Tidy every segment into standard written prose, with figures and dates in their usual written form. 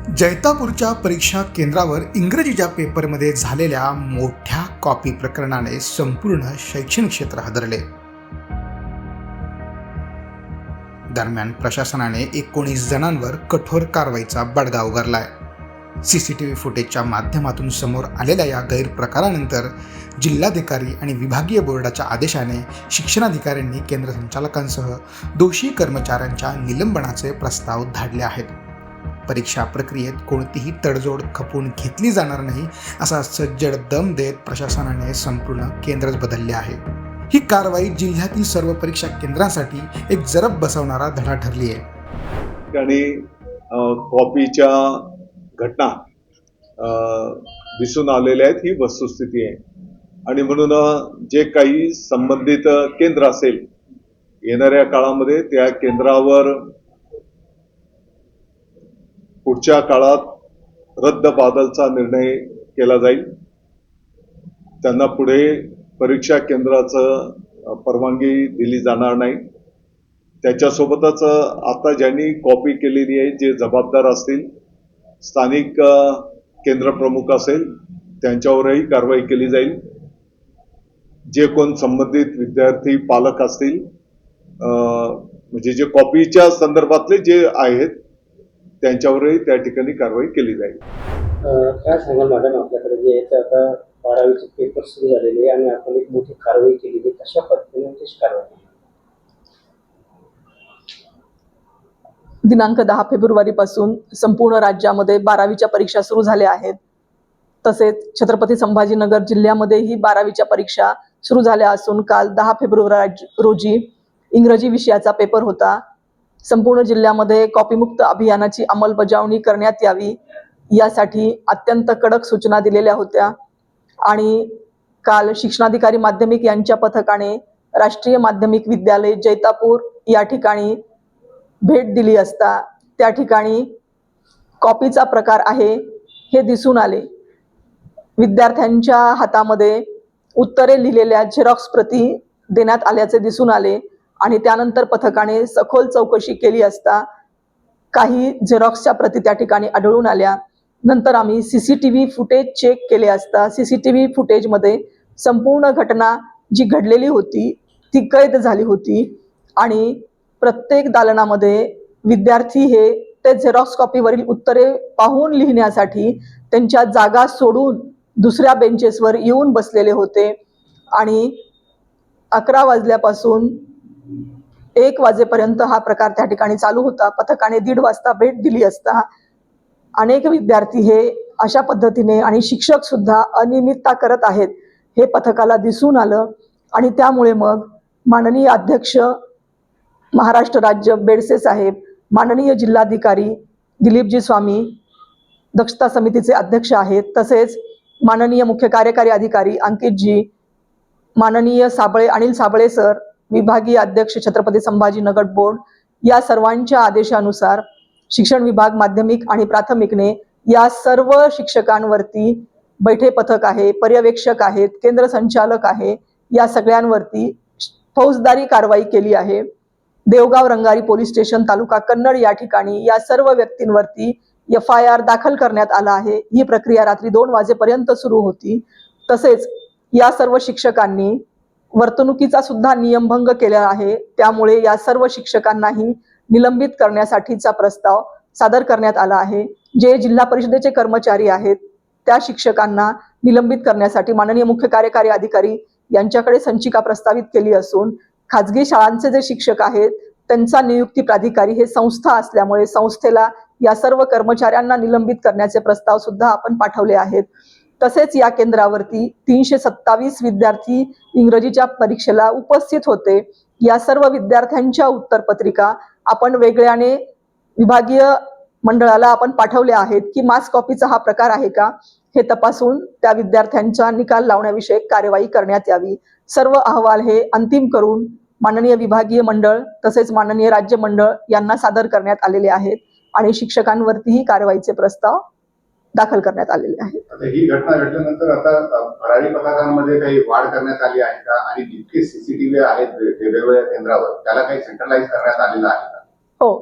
जैतापूरच्या परीक्षा केंद्रावर इंग्रजीच्या पेपरमध्ये झालेल्या मोठ्या कॉपी प्रकरणाने संपूर्ण शैक्षणिक क्षेत्र हादरले। दरम्यान प्रशासनाने 19 जणांवर कठोर कारवाईचा बडगा उगारलाय। सीसीटीव्ही फुटेजच्या माध्यमातून समोर आलेल्या या गैरप्रकारानंतर जिल्हाधिकारी आणि विभागीय बोर्डाच्या आदेशाने शिक्षणाधिकाऱ्यांनी केंद्र संचालकांसह दोषी कर्मचाऱ्यांच्या निलंबनाचे प्रस्ताव धाडले आहेत। परीक्षा प्रक्रियेत कोणतीही तडजोड खपून घेतली जाणार नाही असा सज्जड दम देत प्रशासनाने संपूर्ण केंद्रच बदलले आहे। ही कारवाई जिल्ह्यातील सर्व परीक्षा केंद्रांसाठी एक जरब बसवणारा धडा ठरली आहे। आणि कॉपीच्या घटना दिसून आलेल्या आहेत, ही वस्तुस्थिती आहे। आणि म्हणून जे काही संबंधित केंद्र असेल येणाऱ्या काळामध्ये त्या केंद्रावर पुढच्या काळात रद्द बादलचा निर्णय केला जाईल। त्यांना पुढे परीक्षा केंद्राचं परवानगी दिली जाणार नाही। त्याच्यासोबतच आता ज्यांनी कॉपी केलेली आहे, जे जबाबदार असतील, स्थानिक केंद्र प्रमुख असेल, त्यांच्यावरही कारवाई केली जाईल। जे कोण संबंधित विद्यार्थी पालक असतील, म्हणजे जे कॉपीच्या संदर्भातले जे आहेत त्यांच्यावरही त्या ठिकाणी कारवाई केली जाईल। काय सांगाल मॅडम, आपल्याकडे जे आता 12वीचे पेपर सुरू झालेले आणि आपण एक मोठी कारवाई केलेली, कशा पद्धतीने कशी कारवाई? दिनांक 10 फेब्रुवारी पासून संपूर्ण राज्यामध्ये 12वीच्या परीक्षा सुरू झाल्या आहेत। तसेच छत्रपती संभाजीनगर जिल्ह्यामध्येही 12वीच्या परीक्षा सुरू झाल्या असून काल 10 फेब्रुवारी रोजी इंग्रजी विषयाचा पेपर होता। संपूर्ण जिल्ह्यामध्ये कॉपीमुक्त अभियानाची अंमलबजावणी करण्यात यावी यासाठी अत्यंत कडक सूचना दिलेल्या होत्या। आणि काल शिक्षणाधिकारी माध्यमिक यांच्या पथकाने राष्ट्रीय माध्यमिक विद्यालय जैतापूर या ठिकाणी भेट दिली असता त्या ठिकाणी कॉपीचा प्रकार आहे हे दिसून आले। विद्यार्थ्यांच्या हातामध्ये उत्तरे लिहिलेल्या झेरॉक्स प्रती देण्यात आल्याचे दिसून आले आणि त्यानंतर पथकाने सखोल चौकशी केली असता काही झेरॉक्सच्या प्रती त्या ठिकाणी आढळून आल्या। नंतर आम्ही सीसीटीव्ही फुटेज चेक केले असता सीसीटीव्ही फुटेजमध्ये संपूर्ण घटना जी घडलेली होती ती कैद झाली होती आणि प्रत्येक दालनामध्ये विद्यार्थी हे ते झेरॉक्स कॉपीवरील उत्तरे पाहून लिहिण्यासाठी त्यांच्या जागा सोडून दुसऱ्या बेंचेसवर येऊन बसलेले होते। आणि 11 वाजल्यापासून 1 वाजेपर्यंत हा प्रकार त्या ठिकाणी चालू होता। पथकाने 1:30 वाजता भेट दिली असता अनेक विद्यार्थी हे अशा पद्धतीने आणि शिक्षक सुद्धा अनियमितता करत आहेत हे पथकाला दिसून आलं। आणि त्यामुळे मग माननीय अध्यक्ष महाराष्ट्र राज्य बेडसे साहेब, माननीय जिल्हाधिकारी दिलीपजी स्वामी, दक्षता समितीचे अध्यक्ष आहेत, तसेच माननीय मुख्य कार्यकारी अधिकारी अंकितजी, माननीय साबळे अनिल साबळे सर, विभागीय अध्यक्ष छत्रपती संभाजीनगर बोर्ड या सर्वांच्या आदेशानुसार शिक्षण विभाग माध्यमिक आणि प्राथमिकने या सर्व शिक्षकांवरती बैठे पथक आहे, पर्यवेक्षक आहेत, केंद्र संचालक आहे, या सगळ्यांवरती फौजदारी कारवाई केली आहे। देवगाव रंगारी पोलीस स्टेशन तालुका कन्नड या ठिकाणी या सर्व व्यक्तींवरती FIR दाखल करण्यात आला आहे। ही प्रक्रिया रात्री 2 वाजेपर्यंत सुरू होती। तसेच या सर्व शिक्षकांनी वर्तणुकीचा सुद्धा नियमभंग केला आहे, त्यामुळे या सर्व शिक्षकांनाही निलंबित करण्यासाठीचा प्रस्ताव सादर करण्यात आला आहे। जे जिल्हा परिषदेचे कर्मचारी आहेत त्या शिक्षकांना निलंबित करण्यासाठी माननीय मुख्य कार्यकारी अधिकारी यांच्याकडे संचिका प्रस्तावित केली असून खाजगी शाळांचे जे शिक्षक आहेत त्यांचा नियुक्ती प्राधिकारी हे संस्था असल्यामुळे संस्थेला या सर्व कर्मचाऱ्यांना निलंबित करण्याचे प्रस्ताव सुद्धा आपण पाठवले आहेत। तसेच या केंद्रावरती 327 विद्यार्थी इंग्रजीच्या परीक्षेला उपस्थित होते। या सर्व विद्यार्थ्यांच्या उत्तरपत्रिका आपण वेगळ्याने विभागीय मंडळाला आपण पाठवल्या आहेत की मास कॉपीचा हा प्रकार आहे का हे तपासून त्या विद्यार्थ्यांचा निकाल लावण्याविषयी कार्यवाही करण्यात यावी। सर्व अहवाल हे अंतिम करून माननीय विभागीय मंडळ तसेच माननीय राज्य मंडळ यांना सादर करण्यात आलेले आहेत आणि शिक्षकांवरतीही कारवाईचे प्रस्ताव दाखल करण्यात आलेले आहेत। ही घटना घडल्यानंतर आता भरारी पथकांमध्ये काही वाढ करण्यात आली आहे का आणि जितके सीसीटीव्ही आहेत वेगवेगळ्या केंद्रावर त्याला काही सेंट्रलाइज करण्यात आलेलं आहे का? हो,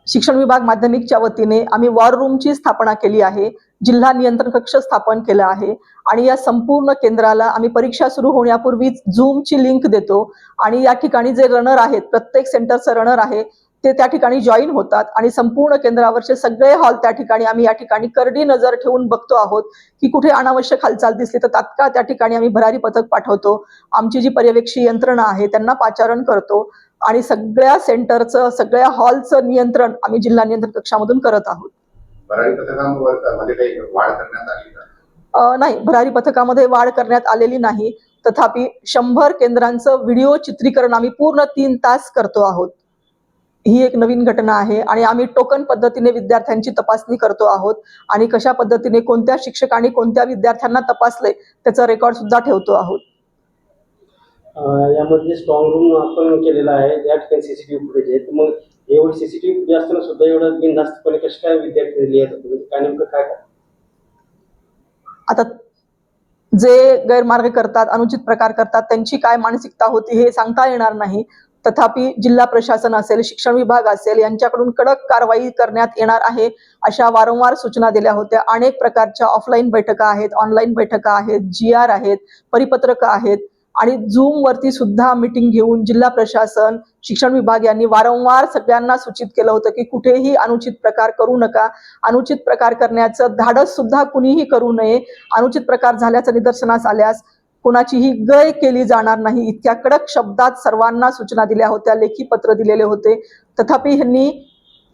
शिक्षण विभाग माध्यमिकच्या वतीने आम्ही वॉर रूमची स्थापना केली आहे, जिल्हा नियंत्रण कक्ष स्थापन केला आहे आणि या संपूर्ण केंद्राला आम्ही परीक्षा सुरू होण्यापूर्वीच झूमची लिंक देतो आणि या ठिकाणी जे रनर आहेत, प्रत्येक सेंटरचं रनर आहे ते त्या ठिकाणी जॉईन होतात आणि संपूर्ण केंद्रावरचे सगळे हॉल त्या ठिकाणी आम्ही या ठिकाणी करडी नजर ठेवून बघतो आहोत की कुठे अनावश्यक हालचाल दिसली तर तात्काळ त्या ठिकाणी आम्ही भरारी पथक पाठवतो. आमची जी पर्यवेक्षी यंत्रणा आहे त्यांना पाचारण करतो आणि सगळ्या सेंटरचं, सगळ्या हॉलचं नियंत्रण आम्ही जिल्हा नियंत्रण कक्षामधून करत आहोत. भरारी पथकांवर मध्ये काही वाढ करण्यात आली का? नाही, भरारी पथकामध्ये वाढ करण्यात आलेली नाही. तथापि 100 केंद्रांचं व्हिडिओ चित्रीकरण आम्ही पूर्ण 3 तास करतो आहोत. ही एक नवीन घटना आहे आणि आम्ही टोकन पद्धतीने विद्यार्थ्यांची तपासणी करतो आहोत आणि कशा पद्धतीने कोणत्या शिक्षकांनी कोणत्या विद्यार्थ्यांना तपासले त्याचा रेकॉर्ड सुद्धा ठेवतो आहोत. यामध्ये स्ट्रॉंग रूम आपण केलेला आहे, या ठिकाणी सीसीटीव्ही फुटेज आहे. तर मग एवढी सीसीटीव्ही फुटेज असताना सुद्धा एवढं बिनधास्तपणे कसे काय विद्यार्थी लिहित होते, म्हणजे काय नेमकं काय? आता जे गैरमार्ग करतात, अनुचित प्रकार करतात, त्यांची काय मानसिकता होती हे सांगता येणार नाही. तथापि जिल्हा प्रशासन असेल, शिक्षण विभाग असेल यांच्याकडून कडक कारवाई करण्यात येणार आहे अशा वारंवार सूचना दिल्या होत्या. अनेक प्रकारच्या ऑफलाईन बैठका आहेत, ऑनलाईन बैठका आहेत, GR आहेत, परिपत्रकं आहेत आणि झूम वरती सुद्धा मीटिंग घेऊन जिल्हा प्रशासन, शिक्षण विभाग यांनी वारंवार सगळ्यांना सूचित केलं होतं की कुठेही अनुचित प्रकार करू नका. अनुचित प्रकार करण्याचं धाडस सुद्धा कुणीही करू नये. अनुचित प्रकार झाल्याचं निदर्शनास आल्यास कोणाचीही गय केली जाणार नाही, इतक्या कडक शब्दात सर्वांना सूचना दिल्या होत्या, लेखी पत्र दिलेले होते. तथापि ह्यांनी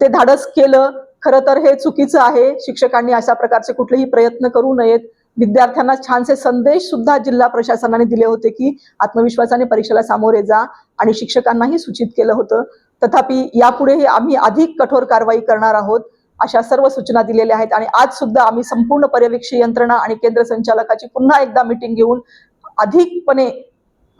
ते धाडस केलं. खरं तर हे चुकीचं आहे. शिक्षकांनी अशा प्रकारचे कुठलेही प्रयत्न करू नयेत. विद्यार्थ्यांना छानसे संदेश सुद्धा जिल्हा प्रशासनाने दिले होते की आत्मविश्वासाने परीक्षेला सामोरे जा आणि शिक्षकांनाही सूचित केलं होतं. तथापि यापुढेही आम्ही अधिक कठोर कारवाई करणार आहोत अशा सर्व सूचना दिलेल्या आहेत आणि आज सुद्धा आम्ही संपूर्ण पर्यवेक्षी यंत्रणा आणि केंद्र संचालकाची पुन्हा एकदा मीटिंग घेऊन अधिकपणे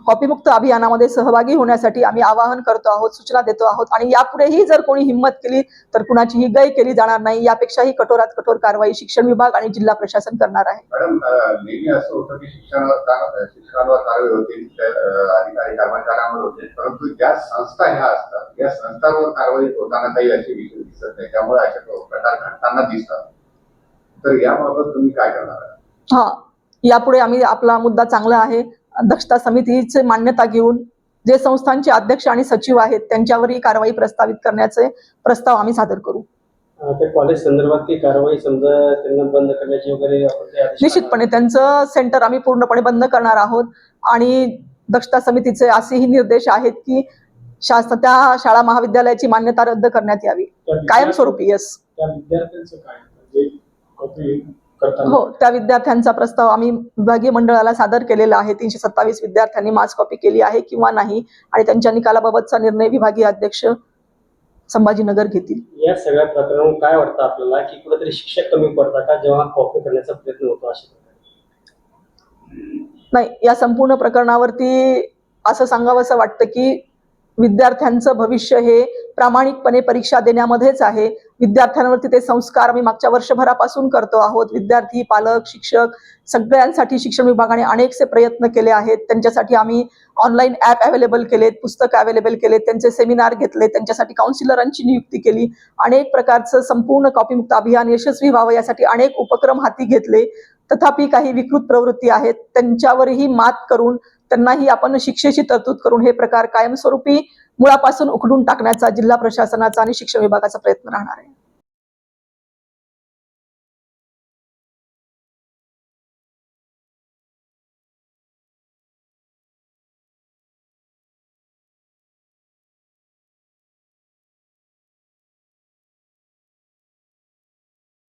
कॉपीमुक्त अभियानामध्ये सहभागी होण्यासाठी आम्ही आवाहन करतो आहोत, सूचना देतो आहोत आणि यापुढेही जर कोणी हिंमत केली तर कुणाचीही गय केली जाणार नाही. यापेक्षाही कठोरात कठोर कारवाई शिक्षण विभाग आणि जिल्हा प्रशासन करणार आहे. मॅडम, नेहमी असं होतं की शिक्षणावर कारवाई होते, अधिकारी कर्मचाऱ्यांवर होते, परंतु ज्या संस्था ह्या असतात या संस्थांवर कारवाई होताना काही असे विषय दिसत नाही, त्यामुळे असे प्रकार घडताना दिसतात. तर याबाबत तुम्ही काय करणार आहात? यापुढे आम्ही, आपला मुद्दा चांगला आहे, दक्षता समितीची मान्यता घेऊन जे संस्थांचे अध्यक्ष आणि सचिव आहेत त्यांच्यावरही कारवाई प्रस्तावित करण्याचे प्रस्ताव आम्ही सादर करू. त्या कॉलेज संदर्भात ती कारवाई समजा त्यांना बंद करण्याची वगैरे निश्चितपणे त्यांचं सेंटर आम्ही पूर्णपणे बंद करणार आहोत आणि दक्षता समितीचे असेही निर्देश आहेत की त्या शाळा महाविद्यालयाची मान्यता रद्द करण्यात यावी कायमस्वरूपी. यस, त्या विद्यार्थ्यांचं काय हो, त्या विद्यार्थ्यांचा प्रस्ताव आम्ही विभागीय मंडळाला सादर केलेला आहे. 327 विद्यार्थ्यांनी मास कॉपी केली आहे किंवा नाही आणि त्यांच्या निकालाबाबतचा निर्णय विभागीय अध्यक्ष संभाजीनगर घेतील. या सगळ्या प्रकरणावर काय वाटतं आपल्याला की कुठेतरी शिक्षक कमी पडतात का जेव्हा कॉपी करण्याचा प्रयत्न होतो अशा प्रकारे? नाही, या संपूर्ण प्रकरणावरती असं सांगावंसं वाटतं की विद्यार्थ्यांचं भविष्य हे प्रामाणिकपणे परीक्षा देण्यामध्येच आहे. विद्यार्थ्यांवरती ते संस्कार आम्ही मागच्या वर्षभरापासून करतो आहोत. विद्यार्थी, पालक, शिक्षक सगळ्यांसाठी शिक्षण विभागाने अनेकसे प्रयत्न केले आहेत. त्यांच्यासाठी आम्ही ऑनलाईन ॲप अवेलेबल केलेत, पुस्तक अवेलेबल केलेत, त्यांचे सेमिनार घेतले, त्यांच्यासाठी काउन्सिलरांची नियुक्ती केली, अनेक प्रकारचं संपूर्ण कॉपीमुक्त अभियान यशस्वी व्हावं यासाठी अनेक उपक्रम हाती घेतले. तथापि काही विकृत प्रवृत्ती आहेत, त्यांच्यावरही मात करून त्यांनाही आपण शिक्षेची तरतूद करून हे प्रकार कायमस्वरूपी मुळापासून उखडून टाकण्याचा जिल्हा प्रशासनाचा आणि शिक्षण विभागाचा प्रयत्न राहणार आहे.